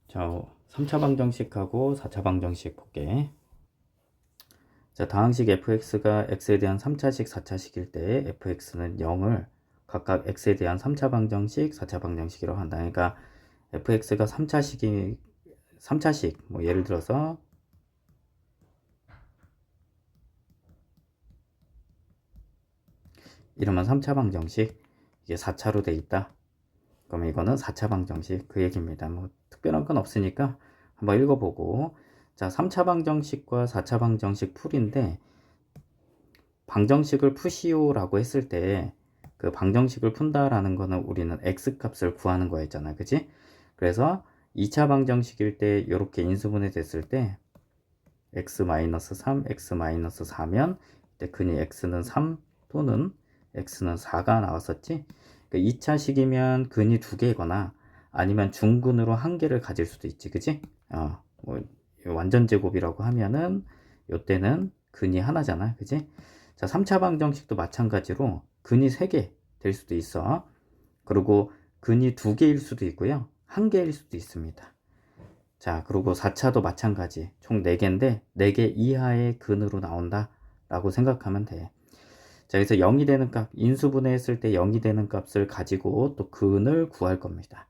자, 3차 방정식하고 4차 방정식 볼게. 자, 다항식 fx가 x에 대한 3차식, 4차식일 때 fx는 0을 각각 x에 대한 3차 방정식, 4차 방정식이라고 한다. 그러니까 fx가 3차식, 뭐 예를 들어서 이러면 3차 방정식, 이게 4차로 돼 있다. 그러면 이거는 4차 방정식 그 얘기입니다. 뭐 특별한 건 없으니까 한번 읽어보고. 자, 3차 방정식과 4차 방정식 풀인데 방정식을 푸시오라고 했을 때 그 방정식을 푼다라는 거는 우리는 x 값을 구하는 거였잖아, 그지? 그래서 2차 방정식일 때 이렇게 인수분해 됐을 때 x-3, x-4면 이때 근이 x는 3 또는 x는 4가 나왔었지. 2차식이면 근이 2개거나 아니면 중근으로 1개를 가질 수도 있지, 그지? 뭐 완전 제곱이라고 하면은 요때는 근이 하나잖아, 그지? 자, 3차 방정식도 마찬가지로 근이 3개 될 수도 있어. 그리고 근이 2개일 수도 있고요. 1개일 수도 있습니다. 자, 그리고 4차도 마찬가지. 총 4개인데 4개 이하의 근으로 나온다 라고 생각하면 돼. 자, 그래서 0이 되는 값, 인수분해했을 때 0이 되는 값을 가지고 또 근을 구할 겁니다.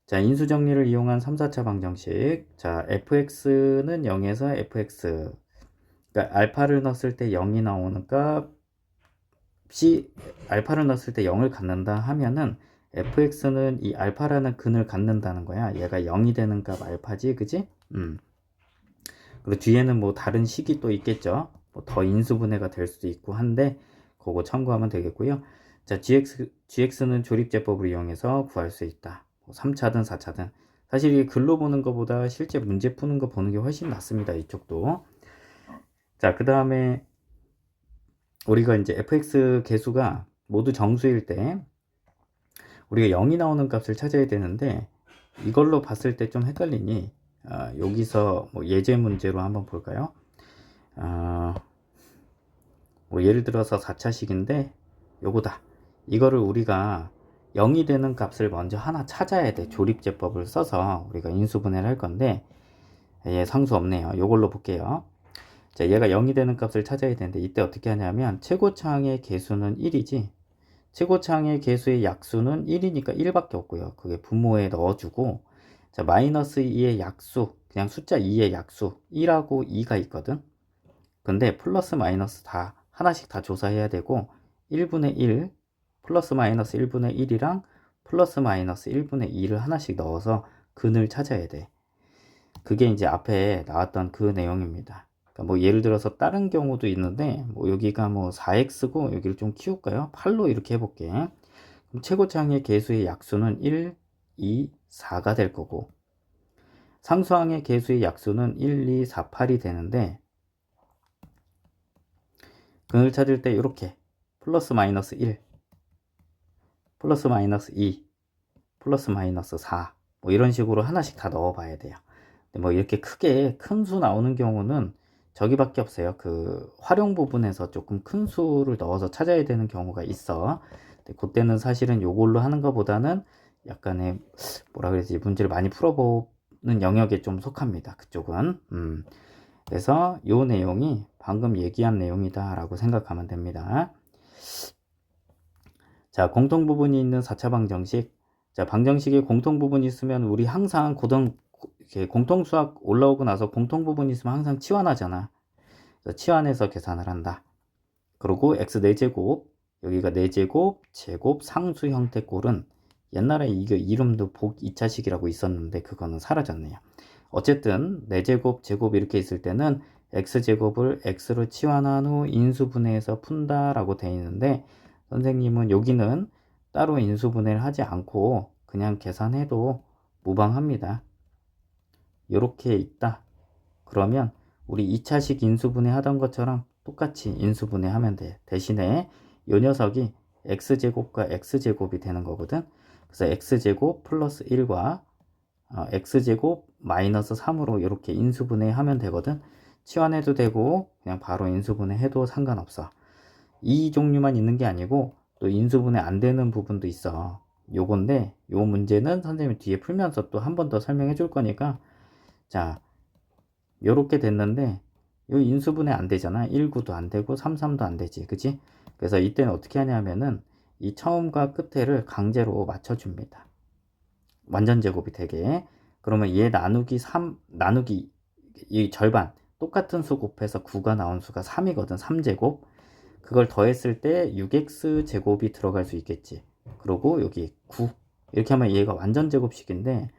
자, 인수정리를 이용한 3, 4차 방정식. 자, fx는 0에서 fx. 그러니까 알파를 넣었을 때 0이 나오는 값이 알파를 넣었을 때 0을 갖는다 하면은 fx는 이 알파라는 근을 갖는다는 거야. 얘가 0이 되는 값 알파지, 그지? 그리고 뒤에는 뭐 다른 식이 또 있겠죠. 뭐 더 인수분해가 될 수도 있고 한데 그거 참고하면 되겠고요. 자, gx는 조립제법을 이용해서 구할 수 있다. 뭐 3차든 4차든. 사실 이게 글로 보는 것보다 실제 문제 푸는 거 보는 게 훨씬 낫습니다. 이쪽도. 자, 그 다음에 우리가 이제 fx 개수가 모두 정수일 때 우리가 0이 나오는 값을 찾아야 되는데 이걸로 봤을 때 좀 헷갈리니 여기서 뭐 예제 문제로 한번 볼까요? 뭐 예를 들어서 4차식인데 요거다. 이거를 우리가 0이 되는 값을 먼저 하나 찾아야 돼. 조립제법을 써서 우리가 인수분해를 할 건데 얘 상수 없네요. 요걸로 볼게요. 자, 얘가 0이 되는 값을 찾아야 되는데 이때 어떻게 하냐면 최고차항의 개수는 1이지. 최고차항의 개수의 약수는 1이니까 1밖에 없고요. 그게 분모에 넣어주고, 자, 마이너스 2의 약수, 그냥 숫자 2의 약수 1하고 2가 있거든. 근데 플러스 마이너스 다 하나씩 다 조사해야 되고 1분의 1 플러스 마이너스 1분의 1이랑 플러스 마이너스 1분의 2를 하나씩 넣어서 근을 찾아야 돼. 그게 이제 앞에 나왔던 그 내용입니다. 그러니까 뭐 예를 들어서 다른 경우도 있는데 뭐 여기가 뭐 4x고 여기를 좀 키울까요? 8로 이렇게 해볼게. 그럼 최고차항의 개수의 약수는 1, 2, 4가 될 거고 상수항의 개수의 약수는 1, 2, 4, 8이 되는데 근을 찾을 때 이렇게 플러스 마이너스 1, 플러스 마이너스 2, 플러스 마이너스 4, 뭐 이런 식으로 하나씩 다 넣어 봐야 돼요. 뭐 이렇게 크게 큰 수 나오는 경우는 저기밖에 없어요. 그 활용 부분에서 조금 큰 수를 넣어서 찾아야 되는 경우가 있어. 근데 그때는 사실은 요걸로 하는 것보다는 약간의 뭐라 그러지 문제를 많이 풀어보는 영역에 좀 속합니다. 그쪽은. 그래서 요 내용이 방금 얘기한 내용이다 라고 생각하면 됩니다. 자, 공통 부분이 있는 4차 방정식. 자, 방정식에 공통 부분이 있으면 우리 항상 공통 수학 올라오고 나서 공통 부분이 있으면 항상 치환하잖아. 그래서 치환해서 계산을 한다. 그리고 x 4제곱, 여기가 4제곱, 제곱, 상수 형태 꼴은 옛날에 이게 이름도 복 2차식이라고 있었는데 그거는 사라졌네요. 어쨌든 4제곱, 제곱 이렇게 있을 때는 x제곱을 x로 치환한 후 인수분해해서 푼다라고 되어 있는데 선생님은 여기는 따로 인수분해를 하지 않고 그냥 계산해도 무방합니다. 이렇게 있다. 그러면 우리 2차식 인수분해 하던 것처럼 똑같이 인수분해 하면 돼. 대신에 이 녀석이 x제곱과 x제곱이 되는 거거든. 그래서 x제곱 플러스 1과 x제곱 마이너스 3으로 이렇게 인수분해 하면 되거든. 치환해도 되고 그냥 바로 인수분해 해도 상관없어. 이 종류만 있는 게 아니고 또 인수분해 안 되는 부분도 있어. 요건데 요 문제는 선생님이 뒤에 풀면서 또 한 번 더 설명해 줄 거니까 자 요렇게 됐는데 요 인수분해 안 되잖아. 19도 안 되고 33도 안 되지. 그치? 그래서 이때는 어떻게 하냐면은 이 처음과 끝에를 강제로 맞춰줍니다. 완전 제곱이 되게. 그러면 얘 나누기 3 나누기 이 절반 똑같은 수 곱해서 9가 나온 수가 3이거든. 3제곱. 그걸 더했을 때 6x 제곱이 들어갈 수 있겠지. 그리고 여기 9 이렇게 하면 얘가 완전 제곱식인데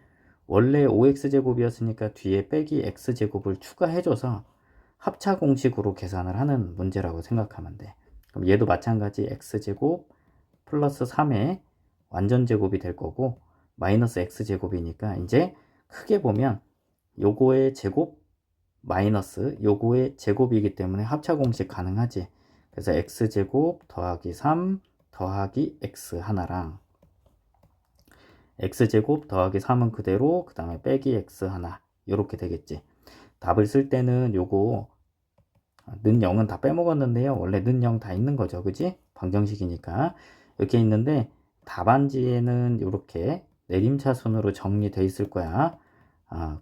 원래 5x 제곱이었으니까 뒤에 빼기 x 제곱을 추가해줘서 합차 공식으로 계산을 하는 문제라고 생각하면 돼. 그럼 얘도 마찬가지 x 제곱 플러스 3의 완전 제곱이 될 거고 마이너스 x 제곱이니까 이제 크게 보면 요거의 제곱 마이너스 요거의 제곱이기 때문에 합차 공식 가능하지. 그래서 x 제곱 더하기 3 더하기 x 하나랑 x제곱 더하기 3은 그대로 그 다음에 빼기 x 하나 이렇게 되겠지. 답을 쓸 때는 요거 는 0은 다 빼먹었는데요. 원래 는 0 다 있는 거죠. 그지? 방정식이니까 이렇게 있는데 답안지에는 이렇게 내림차순으로 정리되어 있을 거야.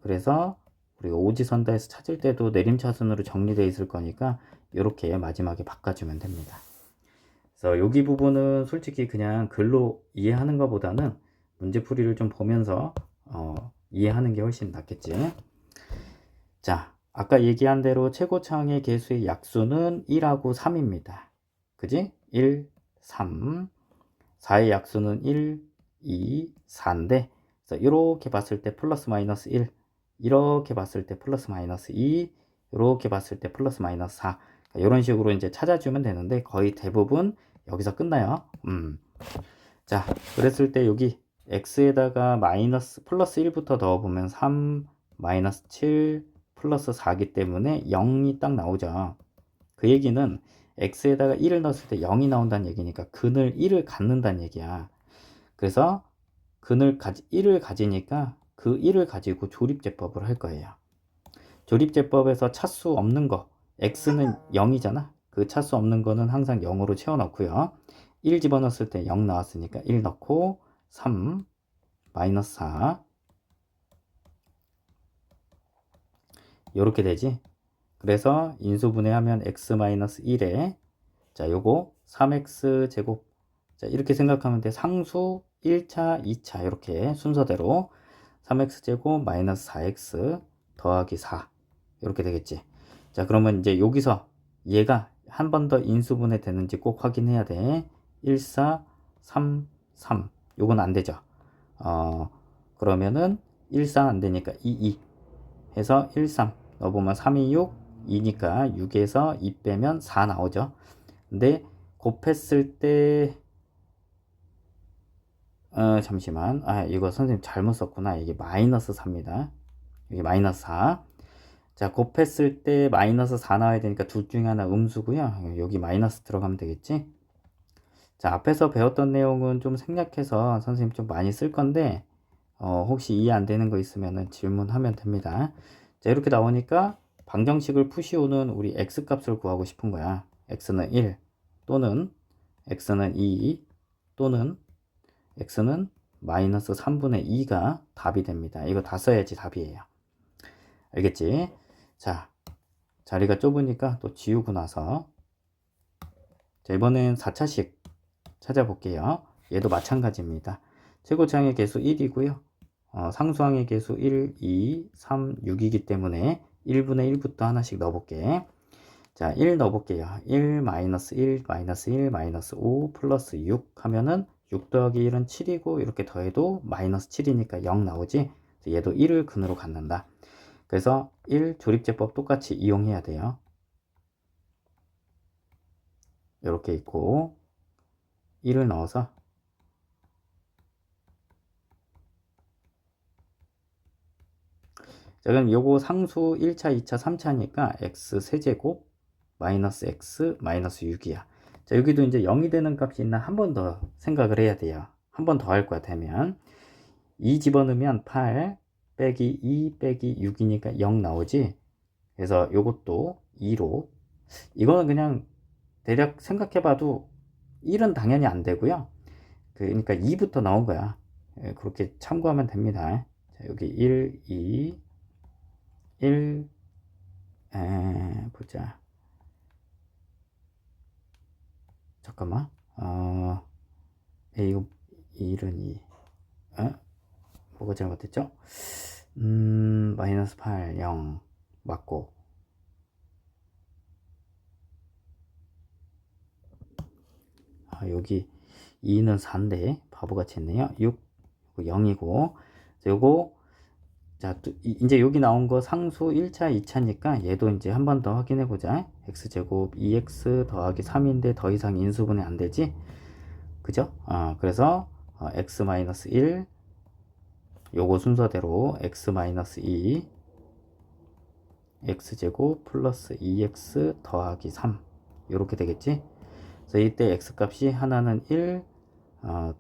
그래서 우리가 오지선다에서 찾을 때도 내림차순으로 정리되어 있을 거니까 이렇게 마지막에 바꿔주면 됩니다. 그래서 여기 부분은 솔직히 그냥 글로 이해하는 것보다는 문제풀이를 좀 보면서 이해하는 게 훨씬 낫겠지. 자, 아까 얘기한 대로 최고차항의 개수의 약수는 1하고 3입니다. 그지? 1, 3. 4의 약수는 1, 2, 4인데 그래서 이렇게 봤을 때 플러스 마이너스 1, 이렇게 봤을 때 플러스 마이너스 2, 이렇게 봤을 때 플러스 마이너스 4. 이런 식으로 이제 찾아주면 되는데 거의 대부분 여기서 끝나요. 자, 그랬을 때 여기 x에다가 마이너스 플러스 1부터 넣어보면 3 마이너스 7 플러스 4기 때문에 0이 딱 나오죠. 그 얘기는 x에다가 1을 넣었을 때 0이 나온다는 얘기니까 근을 1을 갖는다는 얘기야. 그래서 근을 1을 가지니까 그 1을 가지고 조립제법을 할 거예요. 조립제법에서 차수 없는 거 x는 0이잖아. 그 차수 없는 거는 항상 0으로 채워넣고요. 1 집어넣었을 때 0 나왔으니까 1 넣고 3 마이너스 4 이렇게 되지. 그래서 인수분해하면 x 마이너스 1에 자 요거 3x 제곱 자 이렇게 생각하면 돼. 상수 1차 2차 이렇게 순서대로 3x 제곱 마이너스 4x 더하기 4 이렇게 되겠지. 자 그러면 이제 여기서 얘가 한 번 더 인수분해 되는지 꼭 확인해야 돼. 1, 4, 3, 3 요건 안 되죠. 그러면은 1, 4 안 되니까 2, 2 해서 1, 3 넣어보면 3, 2, 6 2니까 6에서 2 빼면 4 나오죠. 근데 곱했을 때 잠시만 이거 선생님 잘못 썼구나. 이게 마이너스 4입니다. 이게 마이너스 4. 자 곱했을 때 마이너스 4 나와야 되니까 둘 중에 하나 음수고요. 여기 마이너스 들어가면 되겠지. 자 앞에서 배웠던 내용은 좀 생략해서 선생님 좀 많이 쓸 건데 혹시 이해 안 되는 거 있으면 질문하면 됩니다. 자 이렇게 나오니까 방정식을 푸시오는 우리 x 값을 구하고 싶은 거야. x는 1 또는 x는 2 또는 x는 마이너스 3분의 2가 답이 됩니다. 이거 다 써야지 답이에요. 알겠지? 자, 자리가 좁으니까 또 지우고 나서 자, 이번엔 4차식 찾아볼게요. 얘도 마찬가지입니다. 최고차항의 개수 1이고요. 상수항의 개수 1, 2, 3, 6이기 때문에 1분의 1부터 하나씩 넣어볼게. 자, 1 넣어볼게요. 1, 마이너스 1, 마이너스 1, 마이너스 5, 플러스 6 하면은 6 더하기 1은 7이고 이렇게 더해도 마이너스 7이니까 0 나오지. 얘도 1을 근으로 갖는다. 그래서 1 조립제법 똑같이 이용해야 돼요. 이렇게 있고 1을 넣어서 자 그럼 요거 상수 1차, 2차, 3차니까 x 세제곱 마이너스 x 마이너스 6이야. 자 여기도 이제 0이 되는 값이 있나 한 번 더 생각을 해야 돼요. 한 번 더 할 거야 되면 2 집어넣으면 8 빼기 2 빼기 6이니까 0 나오지. 그래서 요것도 2로 이거는 그냥 대략 생각해 봐도 1은 당연히 안 되고요. 그러니까 2부터 나온 거야. 예, 그렇게 참고하면 됩니다. 자, 여기 1, 2, 1, 보자. 잠깐만. 이거 1은 2. 뭐가 잘못됐죠? 마이너스 8, 0 맞고. 여기 2는 4인데 바보같이 했네요. 6, 0이고. 요거 자, 이제 여기 나온 거 상수 1차, 2차니까 얘도 이제 한 번 더 확인해 보자. x제곱 2x 더하기 3인데 더 이상 인수분해 안 되지? 그죠? 그래서 x-1 요거 순서대로 x-2 x제곱 플러스 2x 더하기 3 요렇게 되겠지? 그래서 이때 x 값이 하나는 1,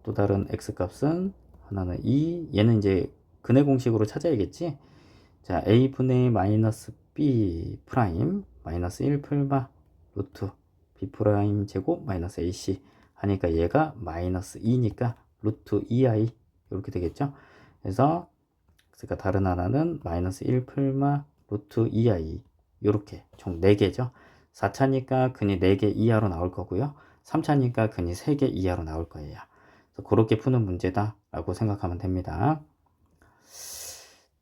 또 다른 x 값은 하나는 2, 얘는 이제 근해 공식으로 찾아야겠지? 자, a분의 마이너스 b 프라임 마이너스 1 풀마 루트 b 프라임 제곱 마이너스 ac 하니까 얘가 마이너스 2니까 루트 2i 이렇게 되겠죠? 그래서 x가 다른 하나는 마이너스 1 풀마 루트 2i 이렇게 총 4개죠. 4차니까 근이 4개 이하로 나올 거고요. 3차니까 근이 3개 이하로 나올 거예요. 그래서 그렇게 푸는 문제다 라고 생각하면 됩니다.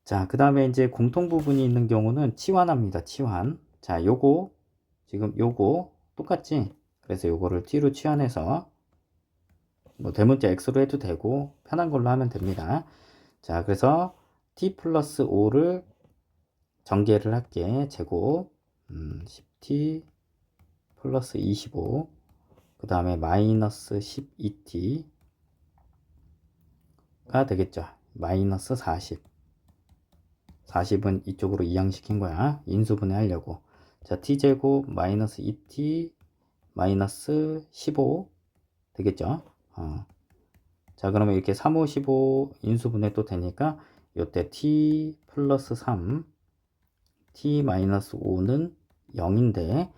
자, 그 다음에 이제 공통 부분이 있는 경우는 치환합니다. 치환. 자, 요거 지금 요거 똑같지? 그래서 요거를 t로 치환해서 뭐 대문자 x로 해도 되고 편한 걸로 하면 됩니다. 자, 그래서 t 플러스 5를 전개를 할게. 제곱 10t 플러스 25 그 다음에 마이너스 12t가 되겠죠. 마이너스 40은 이쪽으로 이항시킨 거야. 인수분해 하려고. 자, t제곱 마이너스 2t 마이너스 15 되겠죠. 자, 그러면 이렇게 3, 5, 15 인수분해 또 되니까 요때 t 플러스 3 t 마이너스 5는 0인데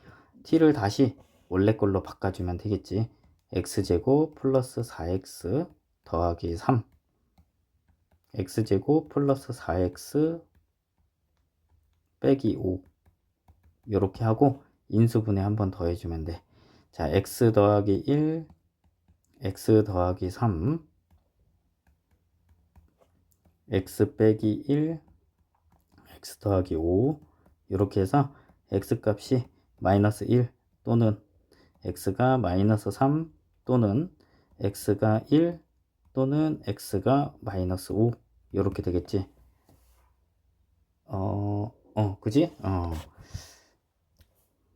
t를 다시 원래 걸로 바꿔주면 되겠지. x제곱 플러스 4x 더하기 3 x제곱 플러스 4x 빼기 5 이렇게 하고 인수분해 한번 더 해주면 돼. 자, x 더하기 1 x 더하기 3 x 빼기 1 x 더하기 5 이렇게 해서 x 값이 마이너스 1 또는 x가 마이너스 3 또는 x가 1 또는 x가 마이너스 5 이렇게 되겠지. 그지?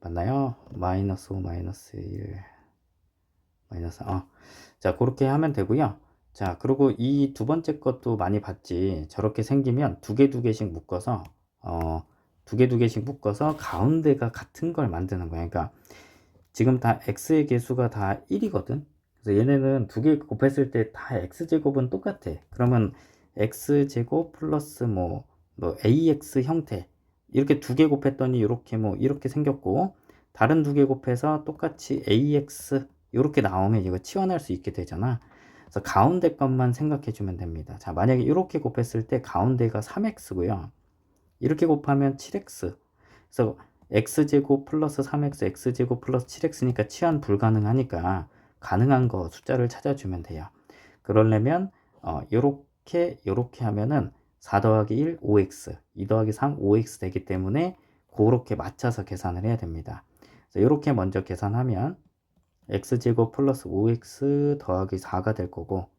맞나요? 마이너스 5 마이너스 1 마이너스 자, 그렇게 하면 되고요. 자, 그리고 이 두 번째 것도 많이 봤지. 저렇게 생기면 두 개씩 묶어서 두 개씩 묶어서 가운데가 같은 걸 만드는 거야. 그러니까 지금 다 x의 개수가 다 1이거든. 그래서 얘네는 두 개 곱했을 때 다 x제곱은 똑같아. 그러면 x제곱 플러스 뭐 ax 형태 이렇게 두 개 곱했더니 이렇게 이렇게 생겼고, 다른 두 개 곱해서 똑같이 ax 이렇게 나오면 이거 치환할 수 있게 되잖아. 그래서 가운데 것만 생각해 주면 됩니다. 자, 만약에 이렇게 곱했을 때 가운데가 3x고요. 이렇게 곱하면 7x. 그래서 x제곱 플러스 3x, x제곱 플러스 7x니까 치환 불가능하니까 가능한 거 숫자를 찾아주면 돼요. 그러려면 요렇게 하면은 4 더하기 1, 5x, 2 더하기 3, 5x 되기 때문에 그렇게 맞춰서 계산을 해야 됩니다. 그래서 이렇게 먼저 계산하면 x제곱 플러스 5x 더하기 4가 될 거고,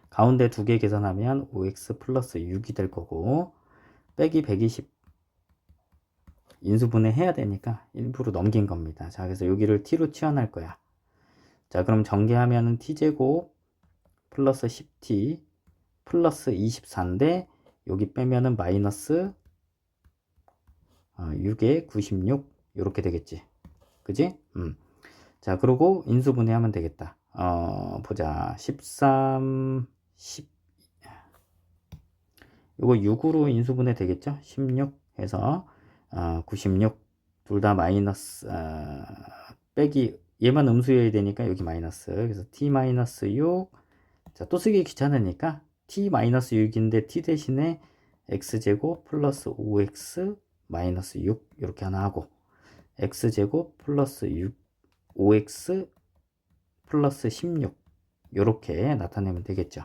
가운데 두 개 계산하면 5x 플러스 6이 될 거고, 빼기 120 인수분해 해야 되니까 일부러 넘긴 겁니다. 자, 그래서 여기를 t로 치환할 거야. 자, 그럼 전개하면은 t제곱 플러스 10t 플러스 24인데 여기 빼면은 마이너스 6에 96 이렇게 되겠지. 그지? 자, 그리고 인수분해 하면 되겠다. 보자. 13 10 요거 6으로 인수분해 되겠죠? 16 해서 96 둘 다 마이너스 빼기 얘만 음수여야 되니까 여기 마이너스. 그래서 t-6. 자, 또 쓰기 귀찮으니까 t-6인데 t 대신에 x제곱 플러스 5x 마이너스 6 이렇게 하나 하고, x제곱 플러스 5x 플러스 16 이렇게 나타내면 되겠죠.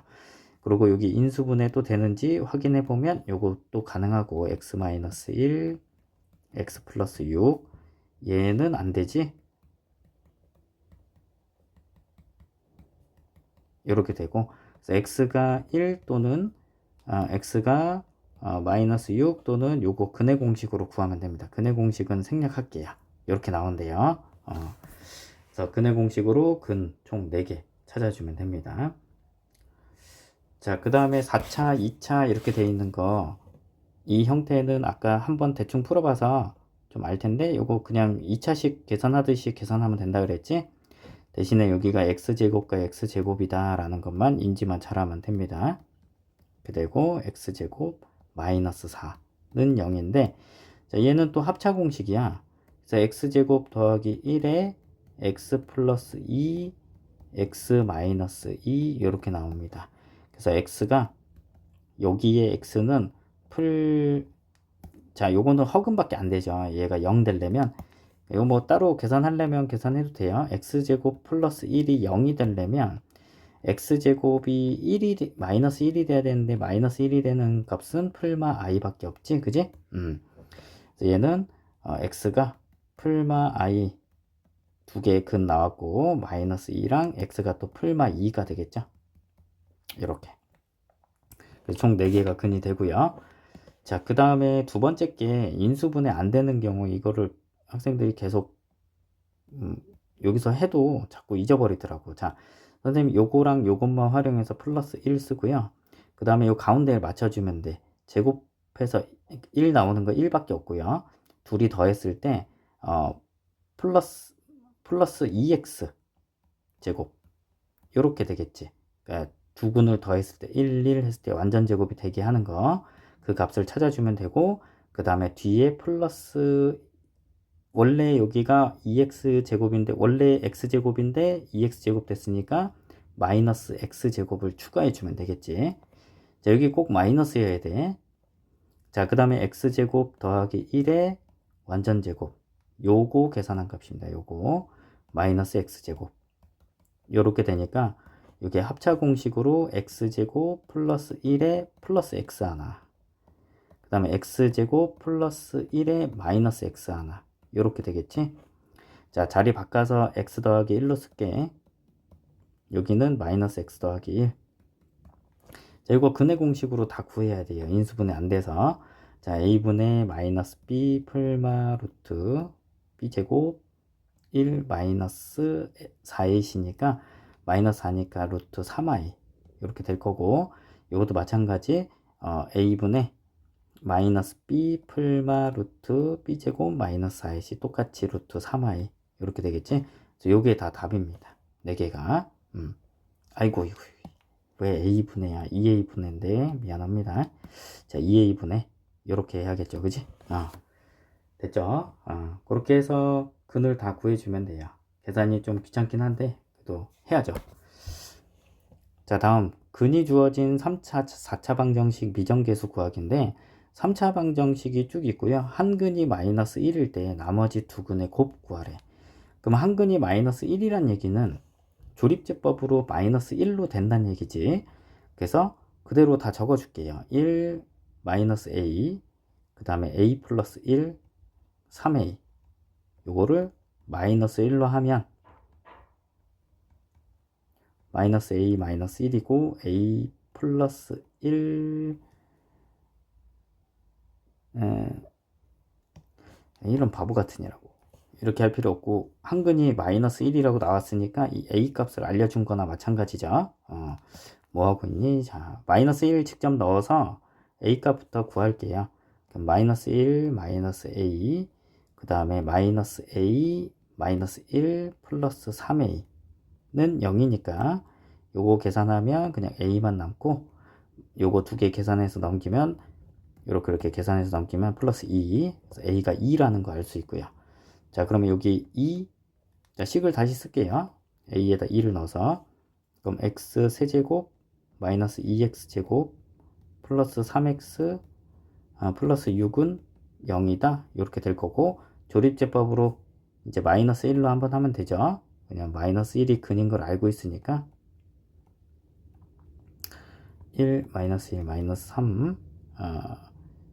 그리고 여기 인수분해 또 되는지 확인해 보면 요것도 가능하고, x-1 x 플러스 6 얘는 안 되지. 이렇게 되고, x가 1 또는 x가 마이너스 6 또는 요거 근해 공식으로 구하면 됩니다. 근해 공식은 생략할게요. 이렇게 나온대요. 그래서 근해 공식으로 근 총 4개 찾아주면 됩니다. 자, 그 다음에 4차, 2차 이렇게 돼 있는 거, 이 형태는 아까 한번 대충 풀어봐서 좀 알 텐데, 요거 그냥 2차식 계산하듯이 계산하면 된다 그랬지? 대신에 여기가 x제곱과 x제곱이다 라는 것만 인지만 잘하면 됩니다. 그리고 x제곱 마이너스 4는 0인데, 자, 얘는 또 합차 공식이야. 그래서 x제곱 더하기 1에 x 플러스 2 x 마이너스 2 이렇게 나옵니다. 그래서 x가, 여기에 x는 자, 요거는 허근밖에 안 되죠. 얘가 0 되려면, 이거 뭐 따로 계산하려면 계산해도 돼요. x제곱 플러스 1이 0이 되려면 x제곱이 1이 마이너스 1이 돼야 되는데, 마이너스 1이 되는 값은 풀마 i 밖에 없지, 그지? 그래서 얘는 x가 풀마 i 두 개의 근 나왔고, 마이너스 2랑 x가 또 풀마 2가 되겠죠. 이렇게. 그래서 총 4개가 근이 되고요. 자, 그 다음에 두 번째 게 인수분해 안 되는 경우, 이거를 학생들이 계속 여기서 해도 자꾸 잊어버리더라고. 자, 선생님 요거랑 요것만 활용해서 플러스 1 쓰고요. 그 다음에 요 가운데를 맞춰주면 돼. 제곱해서 1 나오는 거 1밖에 없고요. 둘이 더했을 때 플러스 2x 제곱 요렇게 되겠지. 그러니까 두 근을 더했을 때 1 했을 때 완전 제곱이 되게 하는 거, 그 값을 찾아주면 되고, 그 다음에 뒤에 플러스, 원래 여기가 2x제곱인데, 원래 x제곱인데 2x제곱 됐으니까 마이너스 x제곱을 추가해주면 되겠지. 자, 여기 꼭 마이너스여야 돼. 자, 그 다음에 x제곱 더하기 1의 완전제곱, 요거 계산한 값입니다. 요거 마이너스 x제곱 요렇게 되니까, 이게 합차 공식으로 x제곱 플러스 1에 플러스 x 하나, 그 다음에 x제곱 플러스 1에 마이너스 x 하나, 요렇게 되겠지. 자, 자리 바꿔서 x 더하기 1로 쓸게. 여기는 마이너스 x 더하기 1. 자, 이거 근해 공식으로 다 구해야 돼요. 인수분해 안 돼서. 자, a분의 마이너스 b 풀마 루트 b제곱 1 마이너스 4a시니까 마이너스 4니까 루트 3i 이렇게 될 거고, 이것도 마찬가지 a분의 마이너스 b 풀마 루트 b제곱 마이너스 4ac 똑같이 루트 3i 이렇게 되겠지. 요게 다 답입니다. 4개가. 아이고, 왜 a분해야? 2a분해인데 미안합니다. 자, 2a분해 이렇게 해야겠죠, 그지? 됐죠? 그렇게 해서 근을 다 구해주면 돼요. 계산이 좀 귀찮긴 한데 그래도 해야죠. 자, 다음 근이 주어진 3차, 4차 방정식 미정계수 구하기인데, 3차 방정식이 쭉 있고요. 한 근이 마이너스 1일 때 나머지 두 근의 곱 구하래. 그럼 한 근이 마이너스 1이란 얘기는 조립제법으로 마이너스 1로 된다는 얘기지. 그래서 그대로 다 적어줄게요. 1 마이너스 a, 그 다음에 a 플러스 1 3a, 요거를 마이너스 1로 하면 마이너스 a 마이너스 1이고, a 플러스 1 이런 바보 같으니라고 이렇게 할 필요 없고, 한근이 마이너스 1이라고 나왔으니까 이 a 값을 알려준 거나 마찬가지죠. 뭐 하고 있니? 자, 마이너스 1 직접 넣어서 a 값부터 구할게요. 그럼 마이너스 1 마이너스 a, 그 다음에 마이너스 a 마이너스 1 플러스 3a는 0이니까 요거 계산하면 그냥 a만 남고, 요거 두 개 계산해서 넘기면 이렇게 계산해서 넘기면 플러스 2, 그래서 a가 2라는 거 알 수 있고요. 자, 그러면 여기 2 자, 식을 다시 쓸게요. a에다 2를 넣어서. 그럼 x 세제곱 마이너스 2x 제곱 플러스 3x 플러스 6은 0이다. 이렇게 될 거고, 조립제법으로 이제 마이너스 1로 한번 하면 되죠. 그냥 마이너스 1이 근인 걸 알고 있으니까 1 마이너스 1 마이너스 3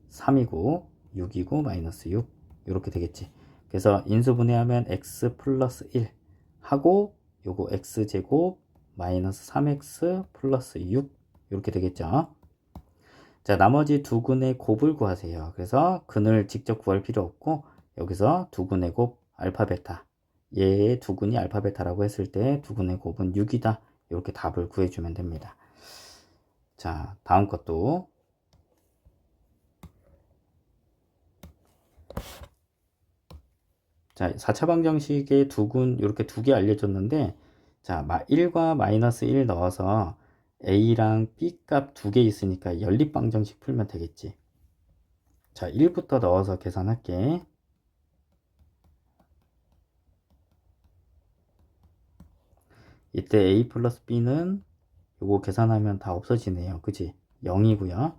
3이고 6이고 마이너스 6 이렇게 되겠지. 그래서 인수분해하면 x 플러스 1 하고 요거 x제곱 마이너스 3x 플러스 6 이렇게 되겠죠. 자, 나머지 두 근의 곱을 구하세요. 그래서 근을 직접 구할 필요 없고 여기서 두 근의 곱 알파 베타, 얘의 두 근이 알파 베타라고 했을 때 두 근의 곱은 6이다. 이렇게 답을 구해주면 됩니다. 자, 다음 것도 자, 4차 방정식의 두 근 이렇게 두 개 알려줬는데, 자, 1과 마이너스 1 넣어서 a랑 b 값 두 개 있으니까 연립 방정식 풀면 되겠지. 자, 1부터 넣어서 계산할게. 이때 a 플러스 b는 요거 계산하면 다 없어지네요. 그치? 0이고요.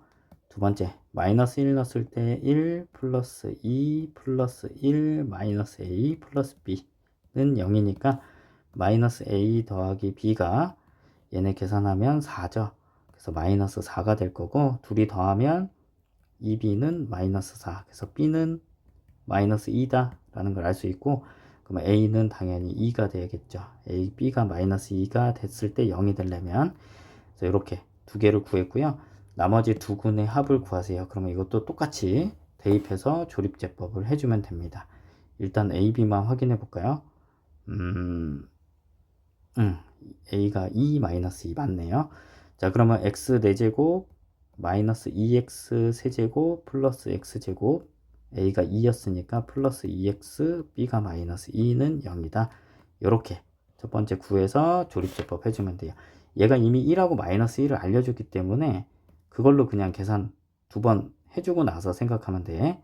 두 번째, 마이너스 1 넣었을 때 1 플러스 2 플러스 1 마이너스 a 플러스 b는 0이니까 마이너스 a 더하기 b가 얘네 계산하면 4죠. 그래서 마이너스 4가 될 거고, 둘이 더하면 2b는 마이너스 4. 그래서 b는 마이너스 2다 라는 걸 알 수 있고, 그러면 a는 당연히 2가 되겠죠. b가 마이너스 2가 됐을 때 0이 되려면, 그래서 이렇게 두 개를 구했고요. 나머지 두 근의 합을 구하세요. 그러면 이것도 똑같이 대입해서 조립제법을 해주면 됩니다. 일단 a, b만 확인해 볼까요? a가 2 마이너스 2 맞네요. 자, 그러면 x 4제곱 마이너스 2x 세제곱 플러스 x제곱, a가 2였으니까 플러스 2x, b가 마이너스 2는 0이다. 이렇게 첫 번째 구해서 조립제법 해주면 돼요. 얘가 이미 1하고 마이너스 1을 알려줬기 때문에 그걸로 그냥 계산 두 번 해주고 나서 생각하면 돼.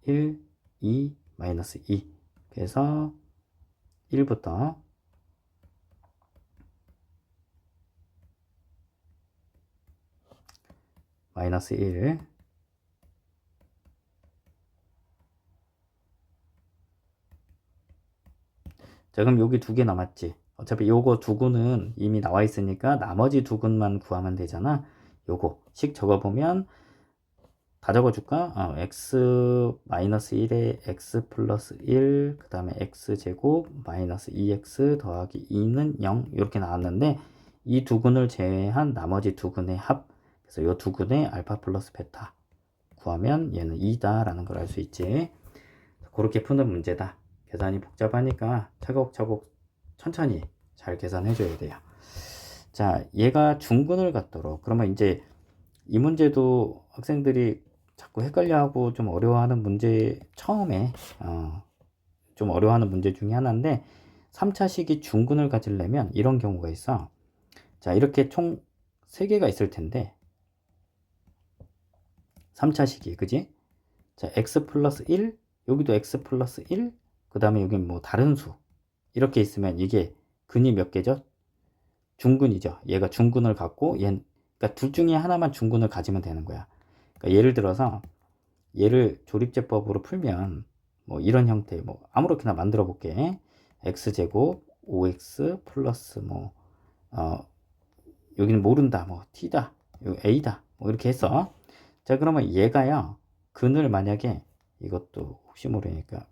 1, 2, 마이너스 2. 그래서 1부터 마이너스 1. 자, 그럼 여기 두 개 남았지. 어차피 요거 두 근은 이미 나와 있으니까 나머지 두 근만 구하면 되잖아. 요거 식 적어보면 다 적어줄까? x 마이너스 1에 x 플러스 1, 그 다음에 x제곱 마이너스 2x 더하기 2는 0 이렇게 나왔는데, 이 두 근을 제외한 나머지 두 근의 합, 그래서 이 두 근의 알파 플러스 베타 구하면 얘는 2다 라는 걸 알 수 있지. 그렇게 푸는 문제다. 계산이 복잡하니까 차곡차곡 천천히 잘 계산해 줘야 돼요. 자, 얘가 중근을 갖도록, 그러면 이제 이 문제도 학생들이 자꾸 헷갈려하고 좀 어려워하는 문제, 처음에 좀 어려워하는 문제 중에 하나인데, 3차 식이 중근을 가지려면 이런 경우가 있어. 자, 이렇게 총 3개가 있을 텐데 3차 식이, 그지? 자, x 플러스 1, 여기도 x 플러스 1, 그 다음에 여기 뭐 다른 수 이렇게 있으면 이게 근이 몇 개죠? 중근이죠. 얘가 중근을 갖고 그러니까 둘 중에 하나만 중근을 가지면 되는 거야. 그러니까 예를 들어서 얘를 조립제법으로 풀면 뭐 이런 형태, 뭐 아무렇게나 만들어 볼게. x제곱 5x 플러스 뭐 여기는 모른다, 뭐 t다, 여기 a다, 뭐 이렇게 해서, 자, 그러면 얘가요 근을 만약에 이것도 혹시 모르니까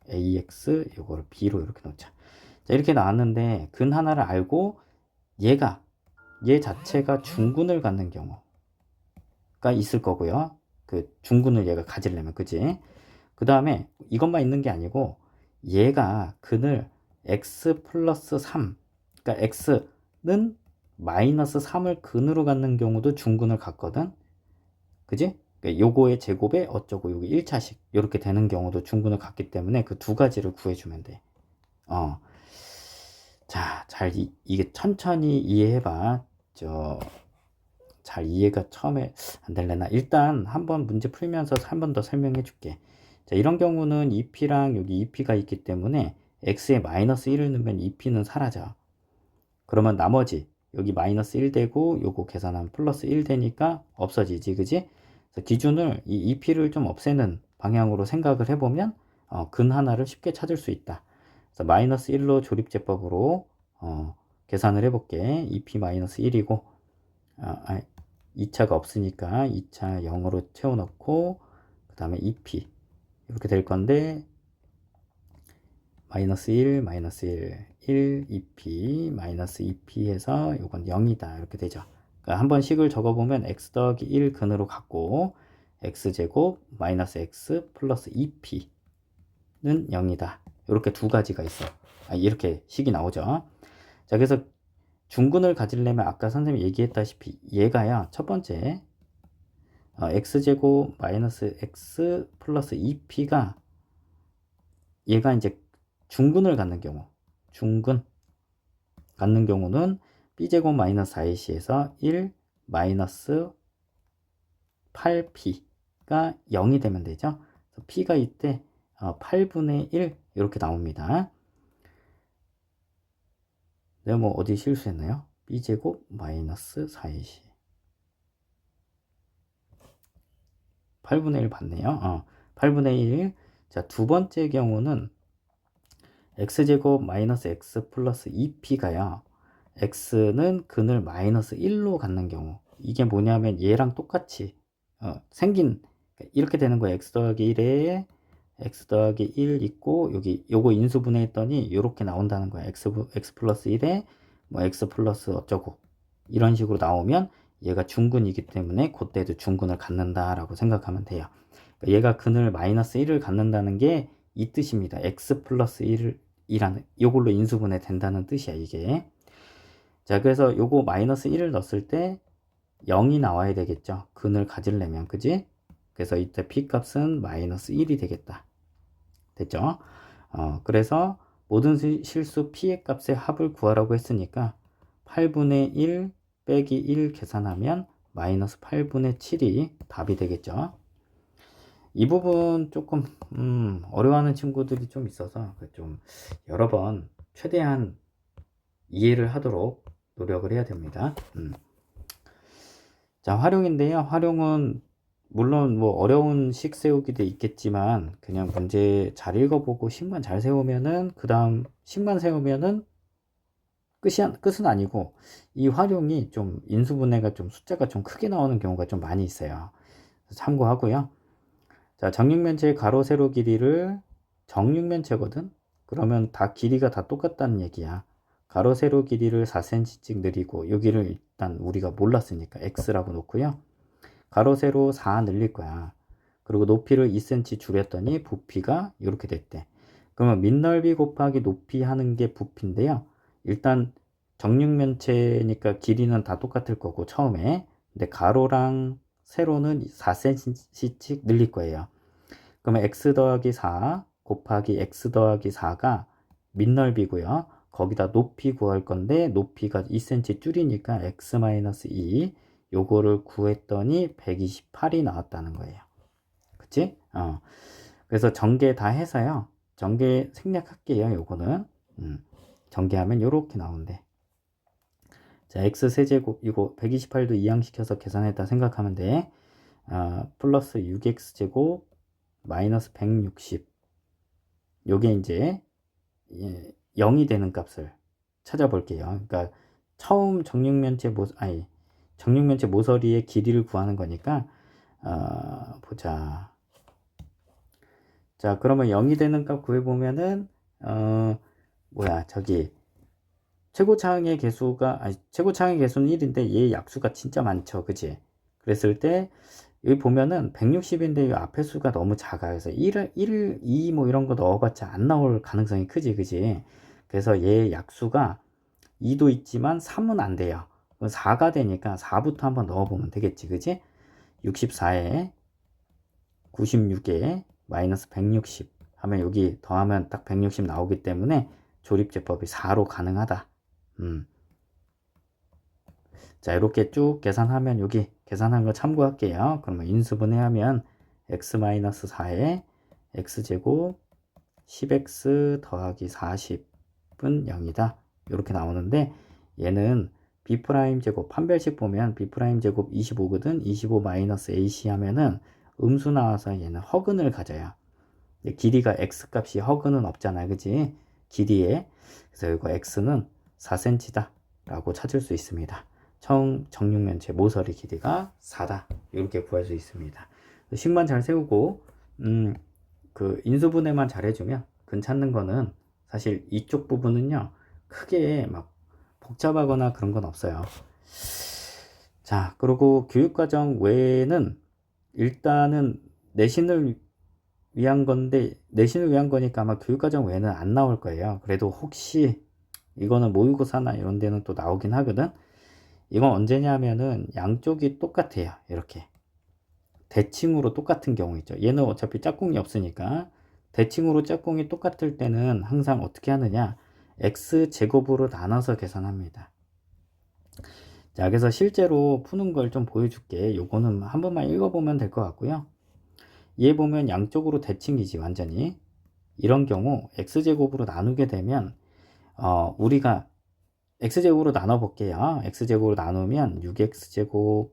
ax 이거를 b로 이렇게 놓자. 자, 이렇게 나왔는데 근 하나를 알고 얘 자체가 중근을 갖는 경우가 있을 거고요. 그 중근을 얘가 가지려면, 그지? 그 다음에 이것만 있는 게 아니고 얘가 근을 x 플러스 3, 그러니까 x는 마이너스 3을 근으로 갖는 경우도 중근을 갖거든. 그지? 그러니까 요거의 제곱에 어쩌고 여기 1차식 이렇게 되는 경우도 중근을 갖기 때문에 그 두 가지를 구해주면 돼. 자, 이게 천천히 이해해봐. 잘 이해가 처음에 안 될래나? 일단 한번 문제 풀면서 한 번 더 설명해 줄게. 자, 이런 경우는 2p랑 여기 2p가 있기 때문에 x에 마이너스 1을 넣으면 2p는 사라져. 그러면 나머지 여기 마이너스 1 되고 요거 계산하면 플러스 1 되니까 없어지지, 그지? 그래서 기준을 이 2p를 좀 없애는 방향으로 생각을 해보면 근 하나를 쉽게 찾을 수 있다. 그래서 마이너스 1로 조립제법으로 계산을 해볼게. 2p 마이너스 1이고 2차가 없으니까 2차 0으로 채워넣고 그 다음에 2p 이렇게 될 건데 마이너스 1, 마이너스 1, 2p, 마이너스 2p 해서 이건 0이다. 이렇게 되죠. 그러니까 한번 식을 적어보면 x 더하기 1 근으로 갖고 x제곱 마이너스 x 플러스 2p는 0이다. 이렇게 두 가지가 있어. 이렇게 식이 나오죠. 자, 그래서 중근을 가지려면 아까 선생님이 얘기했다시피 얘가요. 첫 번째 x제곱 마이너스 x 플러스 2p가 얘가 이제 중근을 갖는 경우, 중근 갖는 경우는 b제곱 마이너스 4ac에서 1 마이너스 8p가 0이 되면 되죠. 그래서 p가 이때 8분의 1 이렇게 나옵니다. 내가 뭐 어디 실수했나요? b제곱 마이너스 4ac 8분의 1 봤네요. 8분의 1. 자, 두 번째 경우는 x제곱 마이너스 x 플러스 2p가요. x는 근을 마이너스 1로 갖는 경우. 이게 뭐냐면 얘랑 똑같이 생긴 이렇게 되는 거예요. x 더하기 1에 x 더하기 1 있고 여기 요거 인수분해 했더니 이렇게 나온다는 거야. x 플러스 1에 뭐 x 플러스 어쩌고 이런 식으로 나오면 얘가 중근이기 때문에 그때도 중근을 갖는다라고 생각하면 돼요. 그러니까 얘가 근을 마이너스 1을 갖는다는 게 이 뜻입니다. x 플러스 1이라는 요걸로 인수분해 된다는 뜻이야 이게. 자, 그래서 요거 마이너스 1을 넣었을 때 0이 나와야 되겠죠. 근을 가지려면, 그지? 그래서 이때 p 값은 마이너스 1이 되겠다. 됐죠? 그래서 모든 실수 p의 값의 합을 구하라고 했으니까 8분의 1 빼기 1 계산하면 마이너스 8분의 7이 답이 되겠죠. 이 부분 조금 어려워하는 친구들이 좀 있어서 좀 여러 번 최대한 이해를 하도록 노력을 해야 됩니다. 자, 활용인데요. 활용은 물론 뭐 어려운 식 세우기도 있겠지만 그냥 문제 잘 읽어보고 식만 잘 세우면은 그 다음 식만 세우면은 끝은 아니고 이 활용이 좀 인수분해가 좀 숫자가 좀 크게 나오는 경우가 좀 많이 있어요. 참고하고요. 자, 정육면체의 가로 세로 길이를 정육면체거든. 그러면 다 길이가 다 똑같다는 얘기야. 가로 세로 길이를 4cm씩 늘리고 여기를 일단 우리가 몰랐으니까 x라고 놓고요. 가로 세로 4 늘릴 거야. 그리고 높이를 2cm 줄였더니 부피가 이렇게 됐대. 그러면 밑넓이 곱하기 높이 하는 게 부피인데요. 일단 정육면체니까 길이는 다 똑같을 거고 처음에. 근데 가로랑 세로는 4cm씩 늘릴 거예요. 그러면 x 더하기 4 곱하기 x 더하기 4가 밑넓이고요. 거기다 높이 구할 건데 높이가 2cm 줄이니까 x-2 요거를 구했더니 128이 나왔다는 거예요. 그치? 그래서 전개 다 해서요. 전개 생략할게요. 요거는 전개하면 요렇게 나온대. 자, x 세제곱 이거 128도 이항시켜서 계산했다 생각하면 돼. 플러스 6x제곱 마이너스 160 요게 이제 0이 되는 값을 찾아볼게요. 그러니까 처음 정육면체 모서리의 길이를 구하는 거니까 보자. 자, 그러면 0이 되는 값 구해보면은 저기 최고차항의 개수는 1인데 얘 약수가 진짜 많죠. 그지? 그랬을 때 여기 보면은 160인데 이 앞에 수가 너무 작아. 그래서 1, 2 뭐 이런 거 넣어봤자 안 나올 가능성이 크지. 그지? 그래서 얘 약수가 2도 있지만 3은 안 돼요. 4가 되니까 4부터 한번 넣어보면 되겠지. 그지? 64에 96에 마이너스 160 하면 여기 더하면 딱 160 나오기 때문에 조립제법이 4로 가능하다. 자, 이렇게 쭉 계산하면 여기 계산한 거 참고할게요. 그러면 인수분해하면 x-4에 x제곱 10x 더하기 40은 0이다. 이렇게 나오는데 얘는 b' 제곱 판별식 보면 b' 제곱 25거든. 25 마이너스 ac 하면은 음수 나와서 얘는 허근을 가져요. 길이가 x 값이 허근은 없잖아, 그지? 길이에. 그래서 이거 x는 4cm다 라고 찾을 수 있습니다. 정육면체 모서리 길이가 4다 이렇게 구할 수 있습니다. 식만 잘 세우고 그 인수분해만 잘 해주면 근 찾는 거는 사실 이쪽 부분은요 크게 막 복잡하거나 그런 건 없어요. 자, 그리고 교육과정 외에는 일단은 내신을 위한 건데, 내신을 위한 거니까 아마 교육과정 외에는 안 나올 거예요. 그래도 혹시 이거는 모의고사나 이런 데는 또 나오긴 하거든. 이건 언제냐 하면은 양쪽이 똑같아요. 이렇게 대칭으로 똑같은 경우 있죠. 얘는 어차피 짝꿍이 없으니까 대칭으로 짝꿍이 똑같을 때는 항상 어떻게 하느냐, x제곱으로 나눠서 계산합니다. 자, 그래서 실제로 푸는 걸 좀 보여줄게. 요거는 한 번만 읽어보면 될 것 같고요. 얘 보면 양쪽으로 대칭이지 완전히. 이런 경우 x제곱으로 나누게 되면 우리가 x제곱으로 나눠 볼게요. x제곱으로 나누면 6x제곱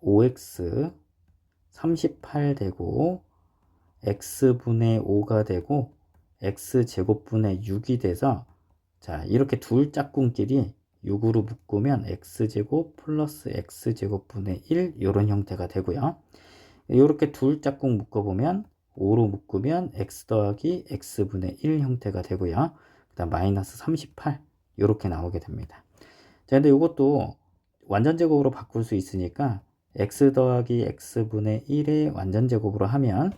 5x 38 되고 x분의 5가 되고 x제곱분의 6이 돼서, 자, 이렇게 둘 짝꿍끼리 6으로 묶으면 x제곱 플러스 x제곱분의 1 이런 형태가 되고요. 이렇게 둘 짝꿍 묶어보면 5로 묶으면 x 더하기 x분의 1 형태가 되고요. 그 다음 마이너스 38 이렇게 나오게 됩니다. 자, 근데 이것도 완전제곱으로 바꿀 수 있으니까 x 더하기 x분의 1의 완전제곱으로 하면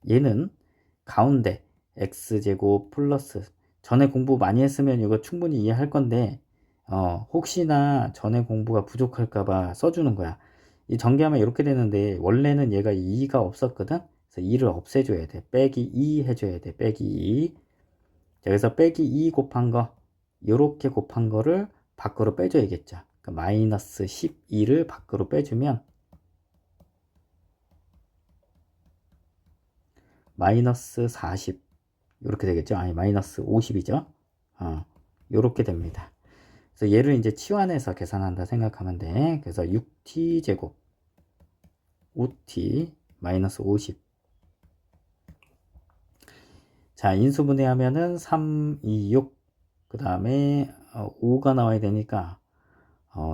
얘는 가운데 x제곱 플러스, 전에 공부 많이 했으면 이거 충분히 이해할 건데 혹시나 전에 공부가 부족할까봐 써주는 거야. 이 전개하면 이렇게 되는데 원래는 얘가 2가 없었거든. 그래서 2를 없애줘야 돼. 빼기 2 해줘야 돼. 빼기 2. 자, 그래서 빼기 2 곱한 거, 이렇게 곱한 거를 밖으로 빼줘야겠죠. 그러니까 마이너스 12를 밖으로 빼주면 마이너스 40 이렇게 되겠죠. 아니, 마이너스 50이죠. 이렇게 됩니다. 그래서 얘를 이제 치환해서 계산한다 생각하면 돼. 그래서 6t 제곱 5t 마이너스 50. 자, 인수분해하면은 3, 2, 6. 그 다음에 5가 나와야 되니까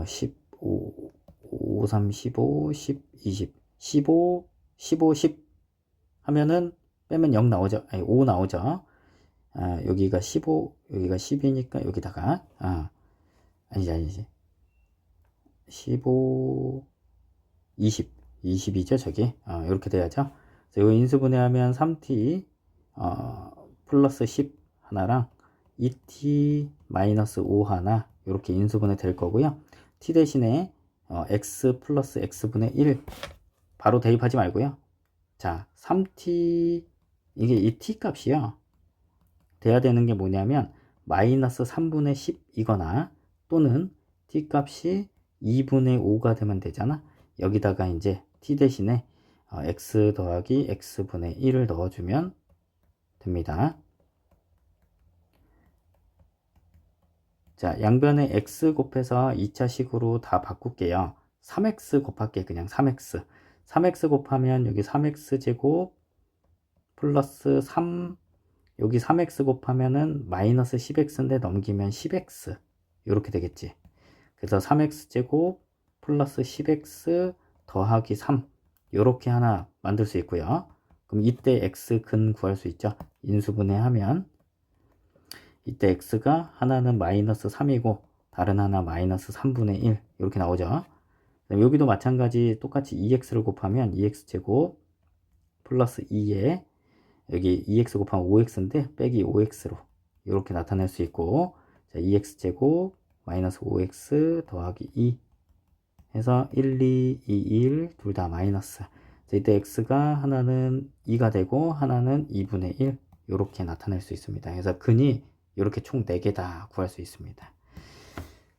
15, 5, 3, 15, 10, 20, 15, 15, 10 하면은 빼면 0 나오죠. 아니, 5 나오죠. 여기가 15, 여기가 10이니까 여기다가 아니지 15, 20, 20이죠 저기. 이렇게 돼야죠. 이거 인수분해하면 3t 플러스 10 하나랑 2t 마이너스 5 하나 이렇게 인수분해 될 거고요. t 대신에 x 플러스 x분의 1 바로 대입하지 말고요. 자, 3t, 이게 이 t 값이요 돼야 되는 게 뭐냐면 마이너스 3분의 10이거나 또는 t 값이 2분의 5가 되면 되잖아. 여기다가 이제 t 대신에 x 더하기 x분의 1을 넣어주면 됩니다. 자, 양변에 x 곱해서 2차식으로 다 바꿀게요. 3x 곱할게. 그냥 3x. 3x 곱하면 여기 3x 제곱 플러스 3, 여기 3x 곱하면은 마이너스 10x인데 넘기면 10x 이렇게 되겠지. 그래서 3x 제곱 플러스 10x 더하기 3 이렇게 하나 만들 수 있고요. 그럼 이때 x 근 구할 수 있죠. 인수분해하면 이때 x가 하나는 마이너스 3이고 다른 하나 마이너스 3분의 1 이렇게 나오죠. 여기도 마찬가지 똑같이 2x를 곱하면 2x제곱 플러스 2에 여기 2x 곱하면 5x인데 빼기 5x로 이렇게 나타낼 수 있고, 자, 2x제곱 마이너스 5x 더하기 2 해서 1, 2, 2, 1 둘 다 마이너스. 자, 이때 x가 하나는 2가 되고 하나는 2분의 1 이렇게 나타낼 수 있습니다. 그래서 근이 이렇게 총 4개 다 구할 수 있습니다.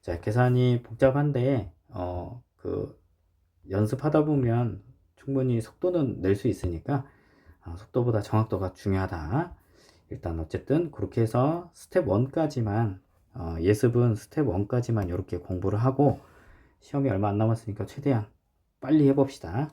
자, 계산이 복잡한데 그 연습하다 보면 충분히 속도는 낼 수 있으니까 속도보다 정확도가 중요하다. 일단 어쨌든 그렇게 해서 스텝 1까지만 예습은 스텝 1까지만 이렇게 공부를 하고 시험이 얼마 안 남았으니까 최대한 빨리 해봅시다.